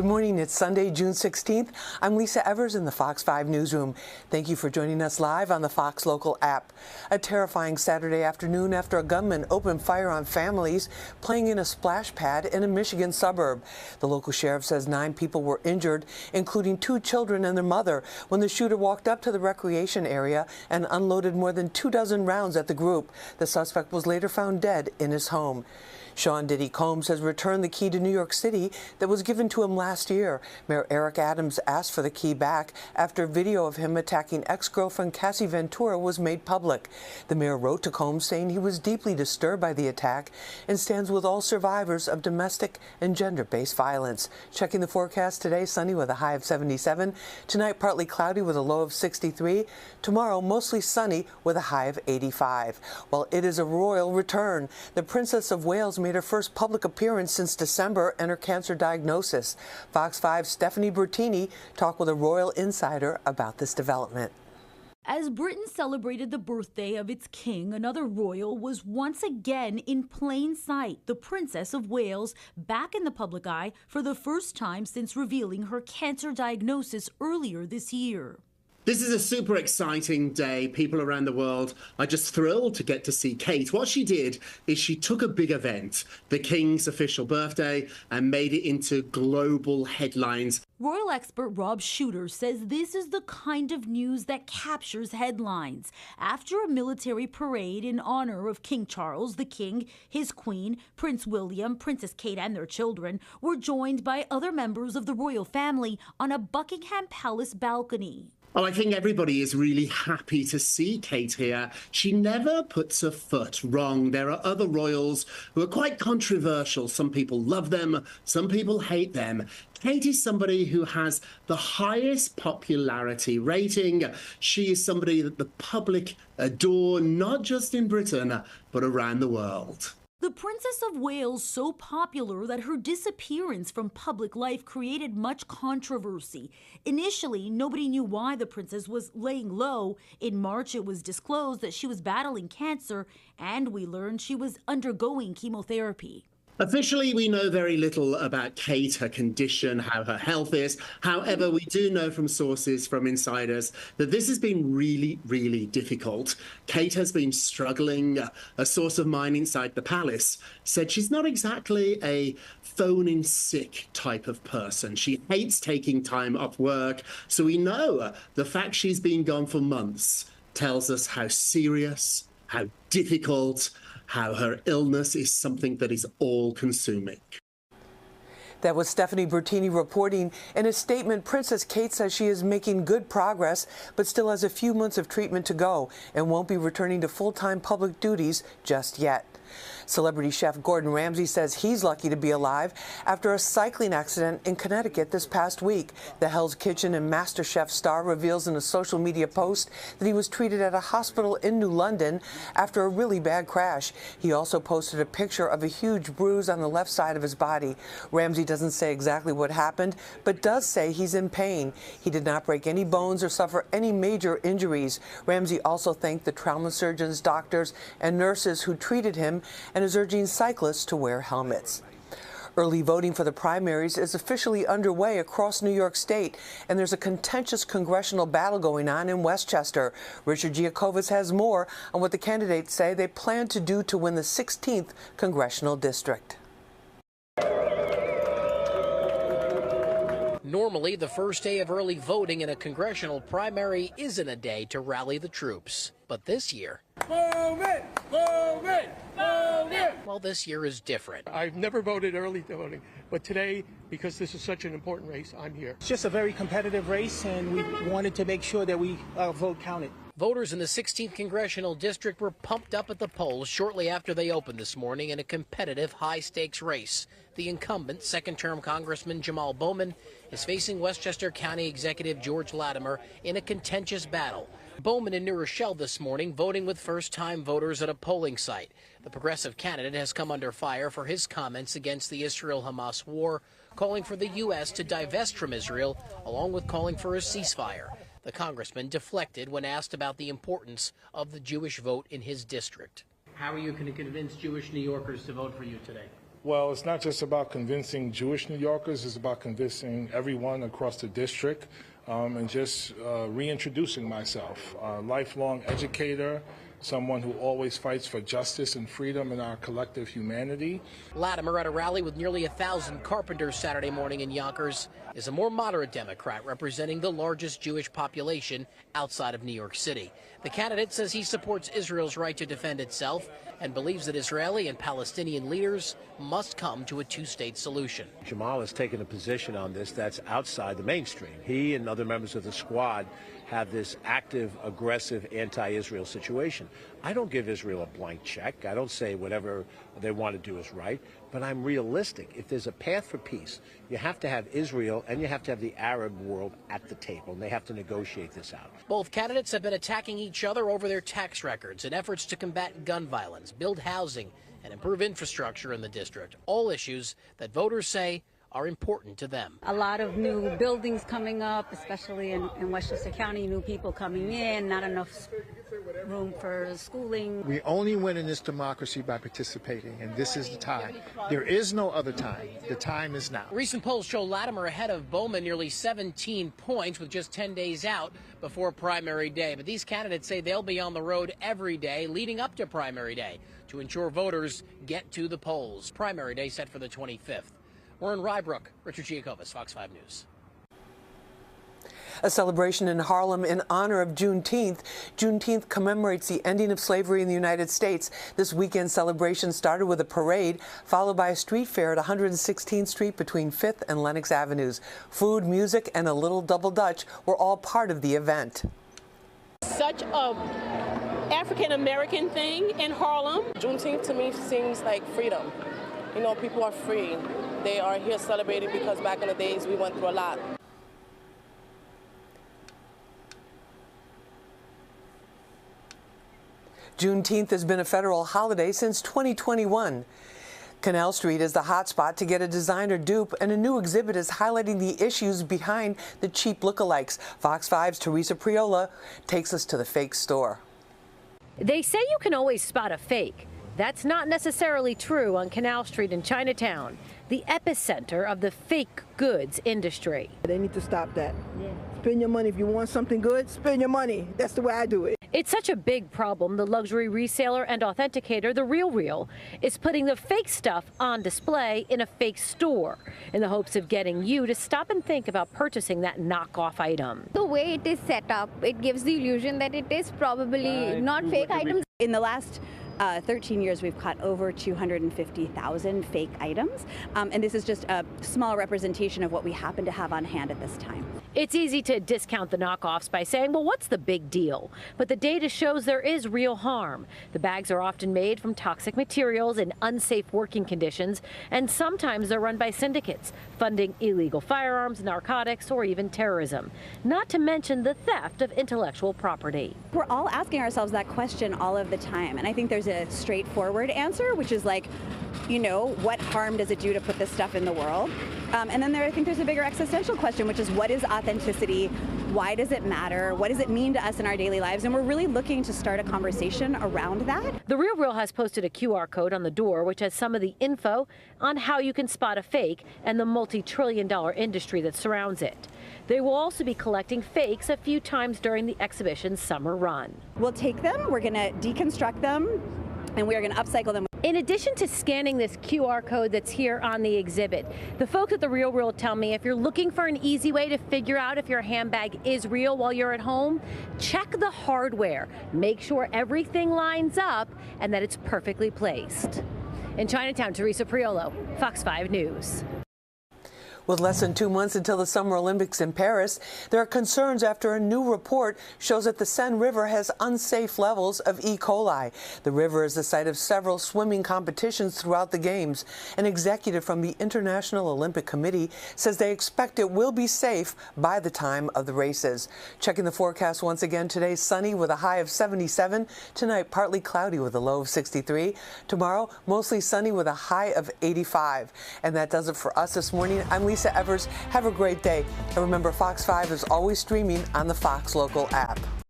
Good morning. It's Sunday, June 16th. I'm Lisa Evers in the Fox 5 newsroom. Thank you for joining us live on the Fox Local app. A terrifying Saturday afternoon after a gunman opened fire on families playing in a splash pad in a Michigan suburb. The local sheriff says 9 people were injured, including 2 children and their mother, when the shooter walked up to the recreation area and unloaded more than 24 rounds at the group. The suspect was later found dead in his home. Sean Diddy Combs has returned the key to New York City that was given to him last year. Mayor Eric Adams asked for the key back after video of him attacking ex-girlfriend Cassie Ventura was made public. The mayor wrote to Combs saying he was deeply disturbed by the attack and stands with all survivors of domestic and gender-based violence. Checking the forecast today, sunny with a high of 77. Tonight, partly cloudy with a low of 63. Tomorrow, mostly sunny with a high of 85. Well, it is a royal return. The Princess of Wales made her first public appearance since December and her cancer diagnosis. Fox 5's Stephanie Bertini talked with a royal insider about this development. As Britain celebrated the birthday of its king, another royal was once again in plain sight. The Princess of Wales back in the public eye for the first time since revealing her cancer diagnosis earlier this year. This is a super exciting day. People around the world are just thrilled to get to see Kate. What she did is she took a big event, the King's official birthday, and made it into global headlines. Royal expert Rob Shooter says this is the kind of news that captures headlines. After a military parade in honor of King Charles, the King, his Queen, Prince William, Princess Kate and their children were joined by other members of the royal family on a Buckingham Palace balcony. Oh, I think everybody is really happy to see Kate here. She never puts a foot wrong. There are other royals who are quite controversial. Some people love them, some people hate them. Kate is somebody who has the highest popularity rating. She is somebody that the public adore, not just in Britain, but around the world. The Princess of Wales so popular that her disappearance from public life created much controversy. Initially, nobody knew why the princess was laying low. In March, it was disclosed that she was battling cancer, and we learned she was undergoing chemotherapy. Officially, we know very little about Kate, her condition, how her health is. However, we do know from sources, from insiders, that this has been really, really difficult. Kate has been struggling. A source of mine inside the palace said she's not exactly a phone-in sick type of person. She hates taking time off work. So we know the fact she's been gone for months tells us how serious, how difficult, how her illness is something that is all-consuming. That was Stephanie Bertini reporting. In a statement, Princess Kate says she is making good progress, but still has a few months of treatment to go and won't be returning to full-time public duties just yet. Celebrity chef Gordon Ramsay says he's lucky to be alive after a cycling accident in Connecticut this past week. The Hell's Kitchen and MasterChef star reveals in a social media post that he was treated at a hospital in New London after a really bad crash. He also posted a picture of a huge bruise on the left side of his body. Ramsay doesn't say exactly what happened, but does say he's in pain. He did not break any bones or suffer any major injuries. Ramsay also thanked the trauma surgeons, doctors, and nurses who treated him and is urging cyclists to wear helmets. Early voting for the primaries is officially underway across New York State, and there's a contentious congressional battle going on in Westchester. Richard Giacovas has more on what the candidates say they plan to do to win the 16th congressional district. Normally, the first day of early voting in a congressional primary isn't a day to rally the troops. But this year, well, this year is different. I've never voted early voting, but today, because this is such an important race, I'm here. It's just a very competitive race, and we wanted to make sure that our vote counted. Voters in the 16th congressional district were pumped up at the polls shortly after they opened this morning in a competitive, high-stakes race. The incumbent, second-term Congressman Jamal Bowman, is facing Westchester County Executive George Latimer in a contentious battle. Bowman in New Rochelle this morning voting with first-time voters at a polling site. The progressive candidate has come under fire for his comments against the Israel-Hamas war, calling for the U.S. to divest from Israel, along with calling for a ceasefire. The congressman deflected when asked about the importance of the Jewish vote in his district. How are you going to convince Jewish New Yorkers to vote for you today? Well, it's not just about convincing Jewish New Yorkers, it's about convincing everyone across the district and just reintroducing myself. A lifelong educator, someone who always fights for justice and freedom in our collective humanity. Latimer, at a rally with nearly 1,000 carpenters Saturday morning in Yonkers, is a more moderate Democrat representing the largest Jewish population outside of New York City. The candidate says he supports Israel's right to defend itself and believes that Israeli and Palestinian leaders must come to a two-state solution. Jamal has taken a position on this that's outside the mainstream. He and other members of the squad have this active, aggressive, anti-Israel situation. I don't give Israel a blank check. I don't say whatever they want to do is right, but I'm realistic. If there's a path for peace, you have to have Israel and you have to have the Arab world at the table, and they have to negotiate this out. Both candidates have been attacking each other over their tax records in efforts to combat gun violence, build housing, and improve infrastructure in the district, all issues that voters say are important to them. A lot of new buildings coming up, especially in Westchester County, new people coming in, not enough room for schooling. We only win in this democracy by participating, and this is the time. There is no other time. The time is now. Recent polls show Latimer ahead of Bowman nearly 17 points with just 10 days out before primary day. But these candidates say they'll be on the road every day leading up to primary day to ensure voters get to the polls. Primary day set for the 25th. We're in Rybrook. Richard Giacobas, Fox 5 News. A celebration in Harlem in honor of Juneteenth. Juneteenth commemorates the ending of slavery in the United States. This weekend celebration started with a parade, followed by a street fair at 116th Street between 5th and Lenox Avenues. Food, music, and a little double dutch were all part of the event. Such a African-American thing in Harlem. Juneteenth to me seems like freedom. You know, people are free. They are here celebrating because back in the days we went through a lot. Juneteenth has been a federal holiday since 2021. Canal Street is the hotspot to get a designer dupe, and a new exhibit is highlighting the issues behind the cheap lookalikes. Fox 5's Teresa Priola takes us to the fake store. They say you can always spot a fake. That's not necessarily true on Canal Street in Chinatown, the epicenter of the fake goods industry. They need to stop that. Spend your money. If you want something good, spend your money. That's the way I do it. It's such a big problem, the luxury reseller and authenticator, The RealReal, is putting the fake stuff on display in a fake store in the hopes of getting you to stop and think about purchasing that knockoff item. The way it is set up, it gives the illusion that it is probably not fake items. In the last 13 years, we've caught over 250,000 fake items, and this is just a small representation of what we happen to have on hand at this time. It's easy to discount the knockoffs by saying, well, what's the big deal? But the data shows there is real harm. The bags are often made from toxic materials in unsafe working conditions, and sometimes they're run by syndicates, funding illegal firearms, narcotics, or even terrorism, not to mention the theft of intellectual property. We're all asking ourselves that question all of the time, and I think there's a straightforward answer, which is like, you know, what harm does it do to put this stuff in the world? And then I think there's a bigger existential question, which is what is authenticity? Why does it matter? What does it mean to us in our daily lives? And we're really looking to start a conversation around that. The RealReal has posted a QR code on the door, which has some of the info on how you can spot a fake and the multi-trillion-dollar industry that surrounds it. They will also be collecting fakes a few times during the exhibition's summer run. We'll take them, we're going to deconstruct them, and we are going to upcycle them. In addition to scanning this QR code that's here on the exhibit, the folks at The RealReal tell me if you're looking for an easy way to figure out if your handbag is real while you're at home, check the hardware. Make sure everything lines up and that it's perfectly placed. In Chinatown, Teresa Priola, Fox 5 News. With less than 2 months until the Summer Olympics in Paris, there are concerns after a new report shows that the Seine River has unsafe levels of E. coli. The river is the site of several swimming competitions throughout the Games. An executive from the International Olympic Committee says they expect it will be safe by the time of the races. Checking the forecast once again, today sunny with a high of 77. Tonight partly cloudy with a low of 63. Tomorrow mostly sunny with a high of 85. And that does it for us this morning. I'm Lisa Evers. Have a great day. And remember, Fox 5 is always streaming on the Fox Local app.